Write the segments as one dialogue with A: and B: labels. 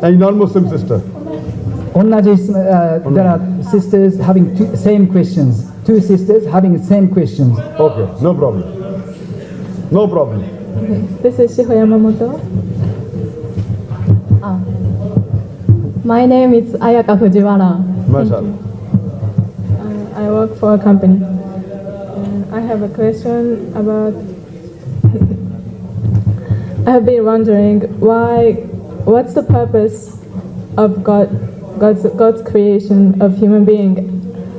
A: A non-Muslim sister.
B: There are sisters having same questions. Two sisters having the same questions.
A: Okay, no problem. No problem.
C: Okay. This is Shiho Yamamoto. My name is Ayaka Fujiwara.
A: MashaAllah.
C: I work for a company. I have a question about. I have been wondering what's the purpose of God's creation of human being?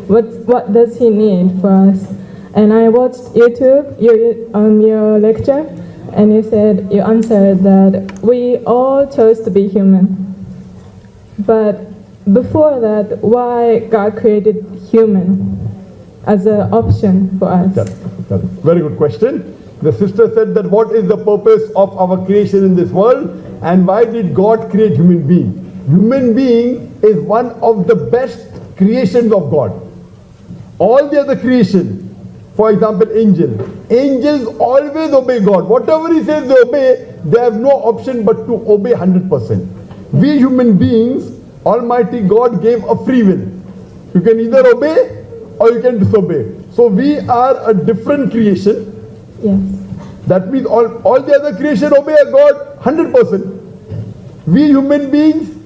C: What does He need for us? And I watched YouTube, your lecture, and you answered that we all chose to be human. But before that, why God created human as an option for us?
A: Very good question. The sister said that what is the purpose of our creation in this world and why did God create human being? Human being is one of the best creations of God. All the other creation, for example angels always obey God. Whatever He says they obey, they have no option but to obey 100%. We human beings, Almighty God gave a free will. You can either obey or you can disobey. So we are a different creation.
C: Yes.
A: That means all the other creation obey God 100%. We human beings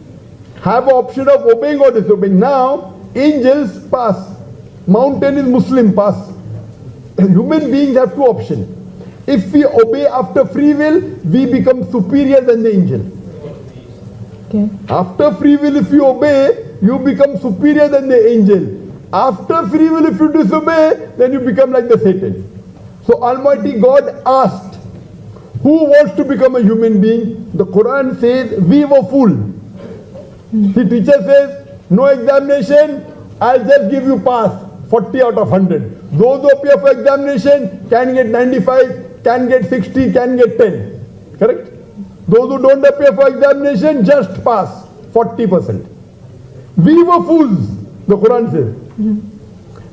A: have an option of obeying or disobeying. Now, angels pass. Mountain is Muslim, pass. Human beings have two options. If we obey after free will, we become superior than the angel.
C: Okay.
A: After free will, if you obey, you become superior than the angel. After free will, if you disobey, then you become like the Satan. So Almighty God asked, who wants to become a human being? The Quran says, we were fooled. The teacher says, no examination, I'll just give you pass, 40 out of 100. Those who appear for examination can get 95, can get 60, can get 10. Correct? Those who don't appear for examination, just pass, 40%. We were fools, the Quran says.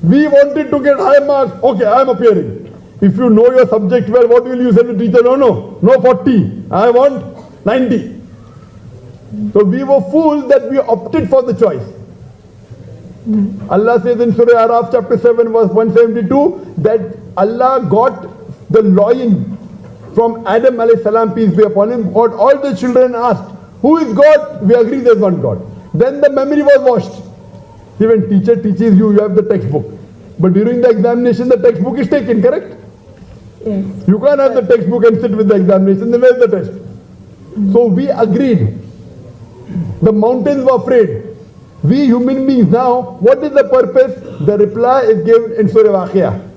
A: We wanted to get high marks. Okay, I am appearing. If you know your subject well, what will you say to the teacher? No 40. I want 90. So we were fools that we opted for the choice. Allah says in Surah Araf chapter 7 verse 172 that Allah got the loin from Adam alayhi salam, peace be upon him. All the children asked, who is God? We agree there's one God. Then the memory was washed. Even teacher teaches you, you have the textbook. But during the examination, the textbook is taken, correct?
C: Yes.
A: You can't have the textbook and sit with the examination, then where's the test? So we agreed. The mountains were afraid. We human beings now, what is the purpose? The reply is given in Surah Waqiyah.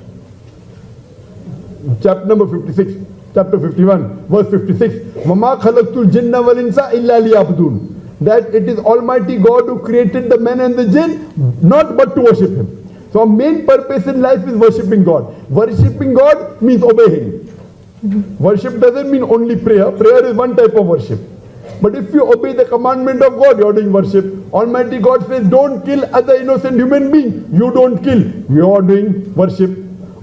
A: Chapter number 56, chapter 51, verse 56. وَمَا خَلَقْتُ الْجِنَّ وَالْإِنسَ إِلَّا لِيَعْبُدُونَ. That it is Almighty God who created the man and the jinn, not but to worship Him. So our main purpose in life is worshipping God. Worshipping God means obeying. Worship doesn't mean only prayer. Prayer is one type of worship. But if you obey the commandment of God, you are doing worship. Almighty God says, don't kill other innocent human being. You don't kill. You are doing worship.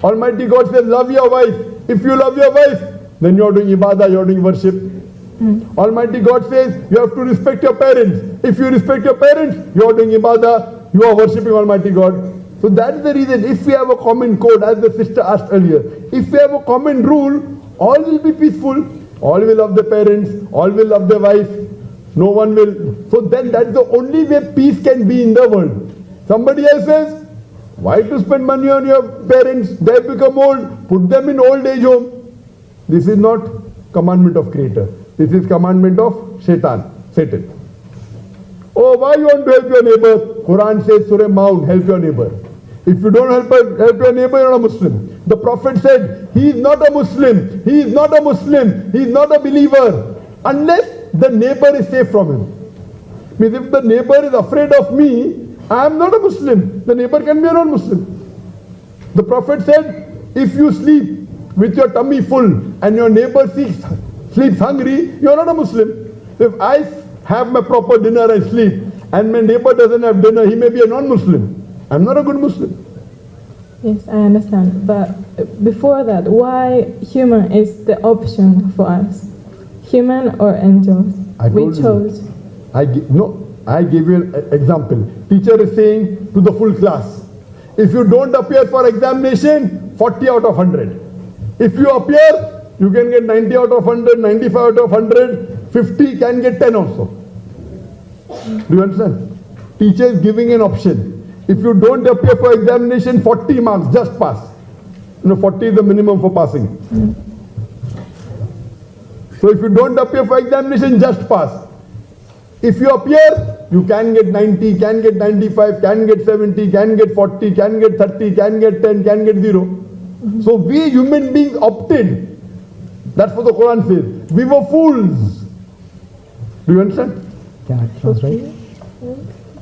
A: Almighty God says, love your wife. If you love your wife, then you are doing ibadah, you are doing worship. Almighty God says, you have to respect your parents. If you respect your parents, you are doing ibadah, you are worshipping Almighty God. So that is the reason, if we have a common code, as the sister asked earlier, if we have a common rule, all will be peaceful. All will love the parents, all will love their wife, no one will. So then that's the only way peace can be in the world. Somebody else says, why to spend money on your parents? They have become old, put them in old age home. This is not commandment of Creator. This is commandment of Satan. Oh, why you want to help your neighbor? Quran says, Surah Maun, help your neighbor. If you don't help your neighbor, you're not a Muslim. The Prophet said, he is not a Muslim, he is not a Muslim, he is not a believer, unless the neighbor is safe from him. Means if the neighbor is afraid of me, I am not a Muslim. The neighbor can be a non-Muslim. The Prophet said, if you sleep with your tummy full and your neighbor sleeps hungry, you are not a Muslim. If I have my proper dinner and sleep, and my neighbor doesn't have dinner, he may be a non-Muslim. I'm not a good Muslim.
C: Yes, I understand. But before that, why human is the option for us? Human or angels? We chose.
A: I gave you an example. Teacher is saying to the full class, if you don't appear for examination, 40 out of 100. If you appear, you can get 90 out of 100, 95 out of 100, 50 can get 10 also. Do you understand? Teacher is giving an option. If you don't appear for examination, 40 marks, just pass. 40 is the minimum for passing. So if you don't appear for examination, just pass. If you appear, you can get 90, can get 95, can get 70, can get 40, can get 30, can get 10, can get 0. So we human beings opted. That's what the Quran says. We were fools. Do you understand?
B: Can I translate?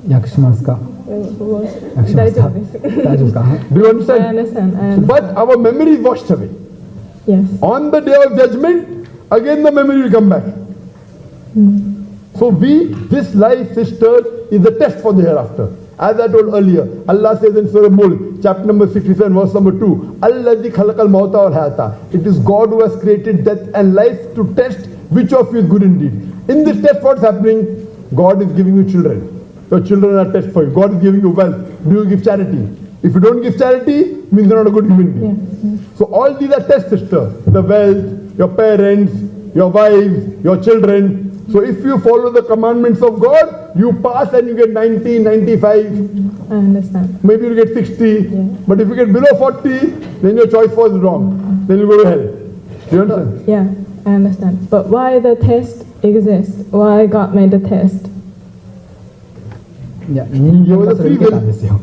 B: 訳しますか？訳しますか？大丈夫ですか？
A: Do you
C: I
A: understand?
C: understand. I understand.
A: But our memory is washed away.
C: Yes.
A: On the day of judgment, again the memory will come back. So this life, sister, is a test for the hereafter. As I told earlier, Allah says in Surah Mulk, chapter number 67, verse number 2, Alladhi khalaqal mauta wal hayata. It is God who has created death and life to test which of you is good indeed. In this test, what's happening? God is giving you children. Your children are test for you. God is giving you wealth. Do you give charity? If you don't give charity, means you're not a good human being. So all these are tests, sister. The wealth, your parents, your wives, your children. So if you follow the commandments of God, you pass and you get 90, 95.
C: I understand.
A: Maybe you get 60. But if you get below 40, then your choice was wrong. Then you go to hell. Do you understand?
C: Yeah, I understand. But why the test exists? Why God made the test?
B: いや、人間がそれを受けたんですよ。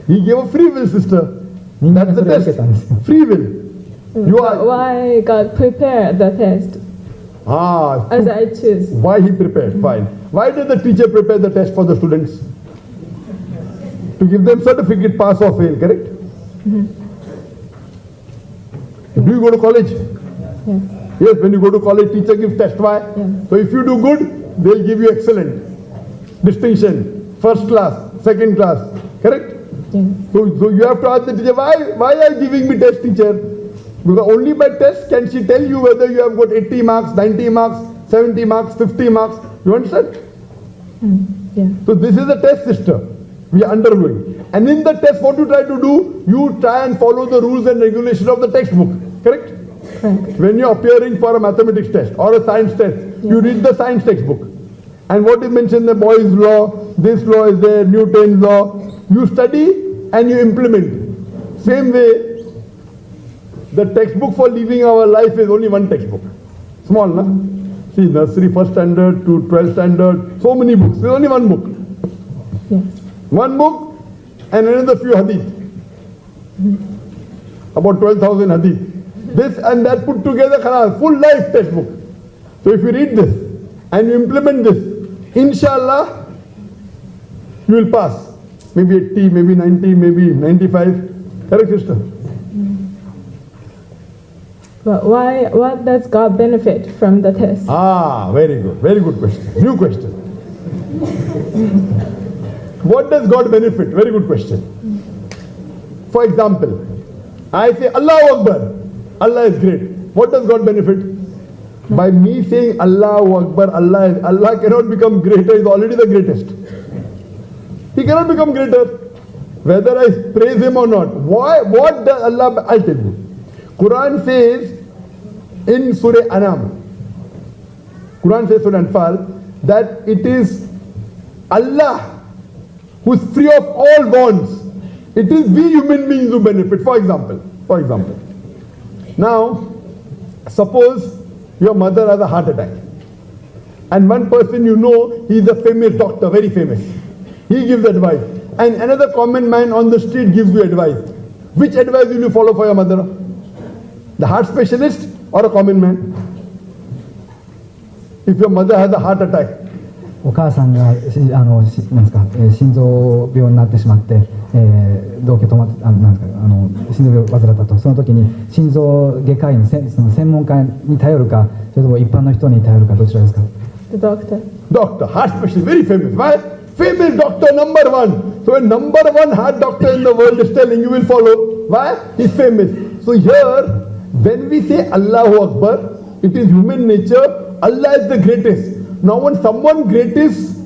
A: He gave a free will, sister.
B: 人間
A: That's
B: が
A: the
B: それを受けたんですよ。
A: test. Free will. You
C: But
A: are.
C: why God prepared the test as I choose?
A: Why he prepared? Fine. Why did the teacher prepare the test for the students? To give them certificate, pass or fail, correct? Do you go to college?
C: Yes.
A: Yes, when you go to college, teacher gives test. Why?
C: Yes.
A: So if you do good, they'll give you excellent, distinction, first class, second class, correct?
C: Yes.
A: So you have to ask the teacher, why are you giving me test, teacher? Because only by test can she tell you whether you have got 80 marks, 90 marks, 70 marks, 50 marks. You understand?
C: Yeah.
A: So this is a test, sister. We are undergoing. And in the test, what you try to do, you try and follow the rules and regulations of the textbook. Correct?
C: Correct.
A: When you are appearing for a mathematics test or a science test, you read the science textbook. And what is mentioned, the Boyle's law, this law is there, Newton's law. You study and you implement. Same way, the textbook for living our life is only one textbook. Small, no? See, nursery, first standard to 12th standard, so many books. There's only one book.
C: Yes.
A: One book and another few hadith. About 12,000 hadith. This and that put together, full life textbook. So if you read this and you implement this, inshallah, you will pass. Maybe 80, maybe 90, maybe 95. Correct, sister?
C: But why? What does God benefit from the test?
A: Ah, very good. Very good question. New question. What does God benefit? Very good question. For example, I say Allahu Akbar. Allah is great. What does God benefit? By me saying Allahu Akbar, Allah cannot become greater, is already the greatest. He cannot become greater. Whether I praise him or not. Why? What does Allah? I'll tell you. Quran says in Surah Anam, Quran says Surah Anfal, that it is Allah who is free of all bonds. It is we human beings who benefit. For example, now suppose your mother has a heart attack, and one person you know, he is a famous doctor, very famous. He gives advice, and another common man on the street gives you advice. Which advice will you follow for your mother? The heart specialist or a common man? If your mother has a heart attack,
B: お母さんがなんですか、心臓病になってしまって、動悸止まってなんですか、心臓病を患ったと、その時に心臓外科医のその専門家に頼るか、それとも一般の人に頼るか、どちらですか？
C: The doctor.
A: Doctor, heart specialist, very famous. Why? Famous doctor, number one. So a number one heart doctor in the world is telling you will follow. Why? He's famous. So here, when we say Allahu Akbar, it is human nature. Allah is the greatest. Now when someone greatest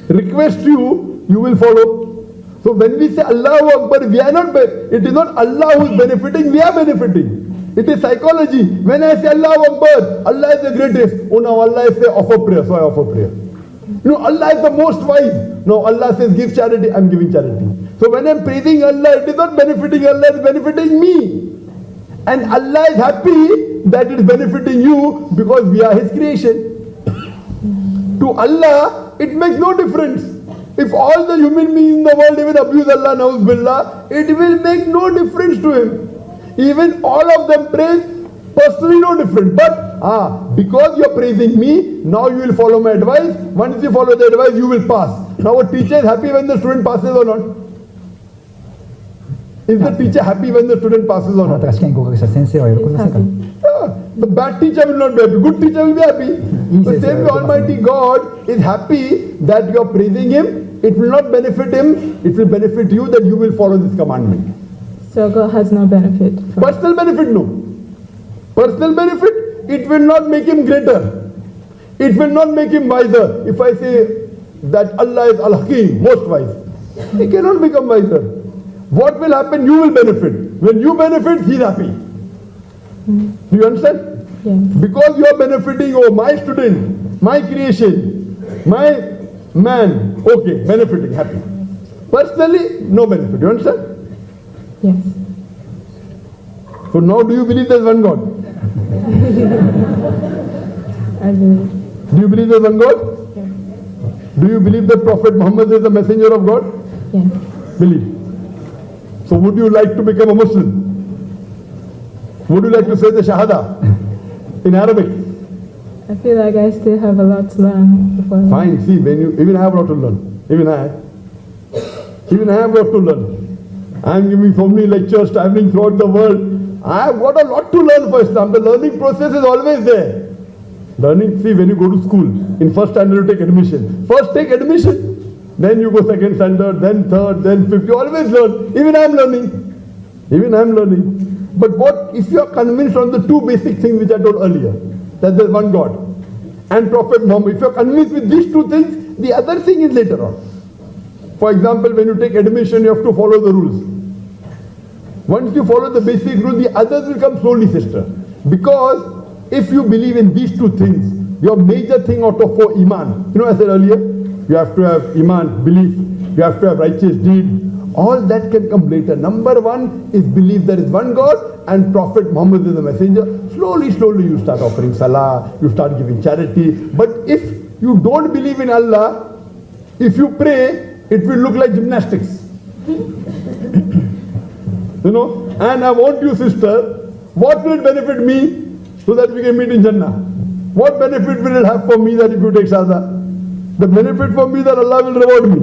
A: requests you, you will follow. So when we say Allahu Akbar, we are not, it is not Allah who is benefiting, we are benefiting. It is psychology. When I say Allahu Akbar, Allah is the greatest. Oh, now Allah is say offer prayer, so I offer prayer. No, Allah is the most wise. No, Allah says give charity, I am giving charity. So when I am praising Allah, it is not benefiting Allah, it is benefiting me. And Allah is happy that it is benefiting you because we are His creation. To Allah, it makes no difference. If all the human beings in the world even abuse Allah, na'uz billah, it will make no difference to Him. Even all of them praise, personally no different. But because you are praising me, now you will follow my advice. Once you follow the advice, you will pass. Now a teacher is happy when the student passes or not? Is the teacher happy when the student passes or
B: あな
A: not?
B: たが試験に合格した先生は喜びませんか？
A: The bad teacher will not be happy. Good teacher will be happy. The same way Almighty God is happy that you are praising Him. It will not benefit Him. It will benefit you that you will follow this commandment.
C: So God has no benefit from
A: Personal benefit, no. Personal benefit, it will not make Him greater. It will not make Him wiser. If I say that Allah is Al-Hakim, most wise, He cannot become wiser. What will happen? You will benefit. When you benefit, He is happy. Do you understand?
C: Yes.
A: Because you are benefiting, oh, my student, my creation, my man, okay, benefiting, happy. Personally, no benefit. You understand?
C: Yes.
A: So now do you believe there is one God?
C: I believe.
A: Do you believe there is one God?
C: Yes.
A: Do you believe that Prophet Muhammad is the messenger of God?
C: Yes.
A: Believe. So would you like to become a Muslim? Would you like to say the Shahada in Arabic?
C: I feel like I still have a lot to learn before that.
A: Fine, see, when you, even I have a lot to learn. Even I have a lot to learn. I am giving so many lectures, traveling throughout the world. I have got a lot to learn for Islam. The learning process is always there. Learning, see, when you go to school, in first standard you take admission. First take admission, then you go second standard, then third, then fifth. You always learn. Even I am learning. Even I am learning. But what if you are convinced on the two basic things which I told earlier, that there is one God and Prophet Muhammad, if you are convinced with these two things, the other thing is later on. For example, when you take admission, you have to follow the rules. Once you follow the basic rule, the others will come slowly, sister. Because if you believe in these two things, your major thing out of 4, Iman. You know, I said earlier, you have to have Iman, belief. You have to have righteous deed. All that can come later. Number 1 is believe there is one God and Prophet Muhammad is the messenger. Slowly, slowly you start offering salah, you start giving charity. But if you don't believe in Allah, if you pray, it will look like gymnastics. You know, and I want you, sister, what will it benefit me so that we can meet in Jannah? What benefit will it have for me that if you take Shahada? The benefit for me that Allah will reward me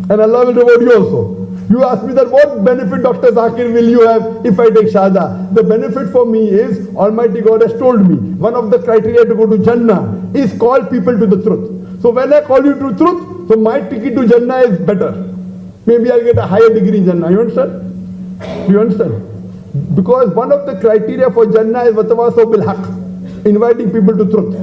A: and Allah will reward you also. You ask me that what benefit, Dr. Zakir, will you have if I take Shahada? The benefit for me is Almighty God has told me one of the criteria to go to Jannah is call people to the truth. So when I call you to truth, so my ticket to Jannah is better. Maybe I'll get a higher degree in Jannah. You understand? Do you understand? Because one of the criteria for Jannah is Watawasaw bil Haqq, inviting people to truth.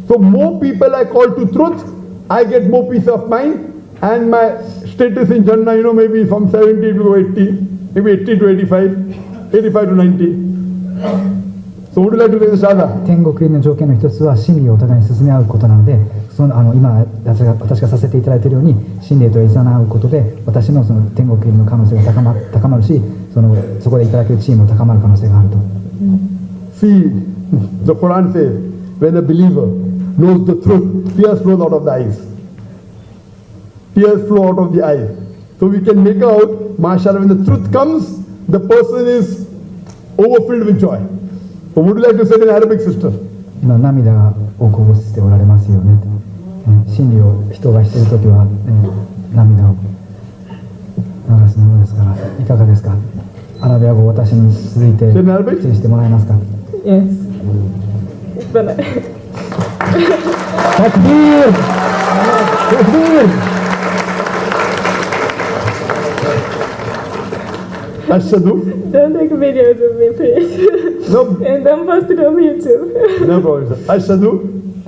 A: So more people I call to truth, I get more peace of mind and my status in Jannah, you know, maybe from 70 to 80, maybe 80 to 85, 85 to 90. So would you like to take the Shahada?
B: 天国入りの条件の一つは真理をお互いに進め合うことなので、今私がさせていただいているように真理といざなうことで私のその天国入りの可能性が高まるし、そこでいただける地位も高まる可能性があると。
A: See, the Quran says, when a believer knows the truth, tears flow out of the eyes. Tears flow out of the eyes. So we can make out, mashallah, when the truth comes, the person is overfilled with joy. So would you like to say in Arabic, sister?
B: 今涙をこぼしておられますよね。真理を人がしているときは、涙を流すものですから、いかがですか？アラビア語を私に続いて失礼してもらえますか？
C: Yes. But
B: Takbir! Takbir!
A: Ashadu.
C: don't take videos of me, please.
A: No,
C: And don't post it on YouTube.
A: no problem, sir. Ashadu.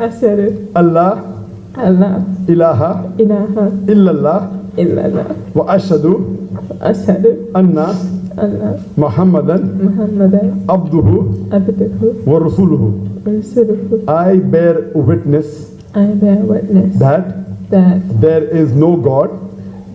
C: أشهد
A: Allah
C: Allah
A: ilaha
C: ilaha
A: illallah
C: illallah
A: wa ashhadu
C: أشهد
A: anna
C: أن
A: Muhammadan
C: محمدا
A: abduhu
C: عبده
A: wa rasuluhu.
C: ورسوله.
A: I bear witness
C: I bear witness
A: that
C: that
A: there is no God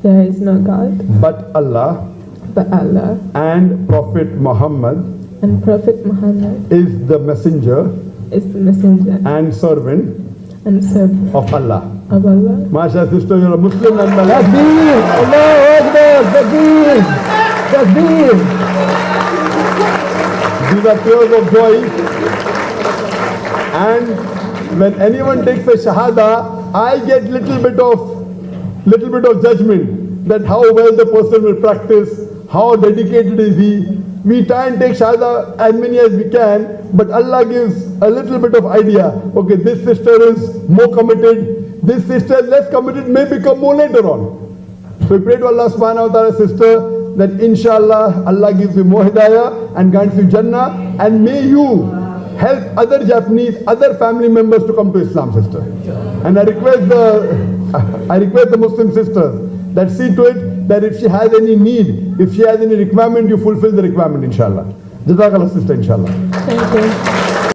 C: there is no God
A: but Allah,
C: but Allah,
A: and Prophet Muhammad
C: and Prophet Muhammad
A: is the messenger
C: is the messenger
A: and servant
C: and servant
A: of Allah.
C: of Allah.
A: Masha sister, you're a Muslim nonetheless.
B: Takbir! Allahu Akbar! Takbir! Takbir!
A: These are tears of joy. And when anyone takes a shahada, I get little bit of judgment that how well the person will practice, how dedicated is he. We try and take shahada as many as we can, but Allah gives a little bit of idea. Okay, this sister is more committed, this sister is less committed, may become more later on. So we pray to Allah subhanahu wa ta'ala, sister, that inshallah Allah gives you more hidayah and grants you Jannah, and may you help other Japanese, other family members to come to Islam, sister. And I request the Muslim sisters that see to it that if she has any need, if she has any requirement, you fulfill the requirement, inshallah. Jazakallah, sister, inshallah.
C: Thank you.